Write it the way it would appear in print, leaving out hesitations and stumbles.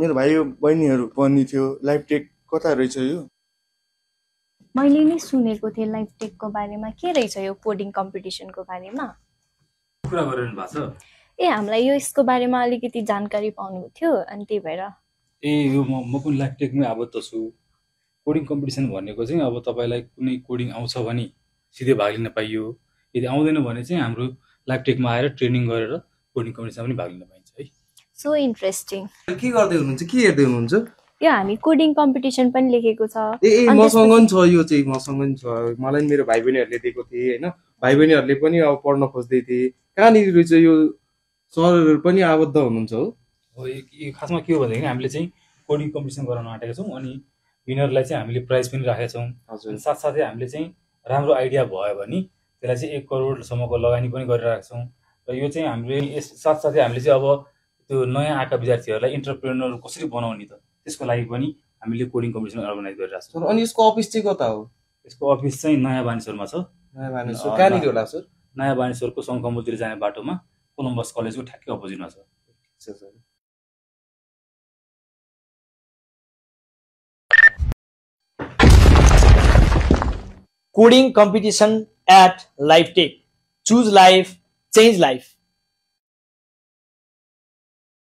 मेरो भाइ बहिनीहरू पनि थियो लाइफ टेक कता रहेछ यो? मैले नि सुनेको थिएँ लाइफ टेकको बारेमा। के रहेछ यो कोडिङ कम्पिटिसनको बारेमा? कुरा गरिरहनु भएको छ? ए हामीलाई यो यसको बारेमा अलिकति जानकारी पाउनु थियो अनि त्यही भएर। ए यो म पनि लाइफ टेकमै आबद्ध छु। कोडिङ कम्पिटिसन भनेको चाहिँ अब तपाईलाई कुनै कोडिङ आउँछ भने सिधै भाग लिन पाइयो, यदि आउँदैन भने चाहिँ हाम्रो लाइफ टेकमा आएर ट्रेनिङ गरेर कोडिङ कम्पिटिसनमा पनि भाग लिन पाइन्छ है। So interesting. के गर्दै हुनुहुन्छ, के हेर्दै हुनुहुन्छ? यो हामी कोडिङ कम्पिटिसन पनि लेखेको छ। ए मसँग नि छ, यो चाहिँ मसँग नि छ। मलाई मेरो भाइ बहिनीहरूले दिएको थिए हैन, भाइ बहिनीहरूले पनि अब पढ्न खोज्दै थिए। कहाँनिर रहेछ यो? सरहरू पनि आबद्ध हुनुहुन्छ हो? हो, यो खासमा के हो भनेदेखि हामीले चाहिँ कोडिङ कम्पिटिसन गराउन आँटेका छौँ अनि विनरलाई चाहिँ हामीले प्राइज पनि राखेका छौँ। हजुर। साथसाथै हामीले चाहिँ राम्रो आइडिया भयो भने त्यसलाई चाहिँ 1 करोडसम्मको लगानी पनि गरिरहेका छौँ र यो चाहिँ हामीले यस साथसाथै हामीले चाहिँ अब त्यो नयाँ आएका विद्यार्थीहरूलाई इन्टरप्रेन्योर कसरी बनाउने त त्यसको लागि पनि हामीले कोडिङ कम्पिटिसन अर्गनाइज गरिरहेका छौँ। अनि यसको अफिस चाहिँ कता हो? यसको अफिस चाहिँ नयाँ बानेश्वरमा छ। नयाँ बानेश्वर कहाँनिर होला सर? नयाँ बानेश्वरको सङ्कमलतिर जाने बाटोमा कोलम्बस कलेजको ठ्याक्कै अपोजिटमा छ। Coding competition at LifeTech. Choose life, change life.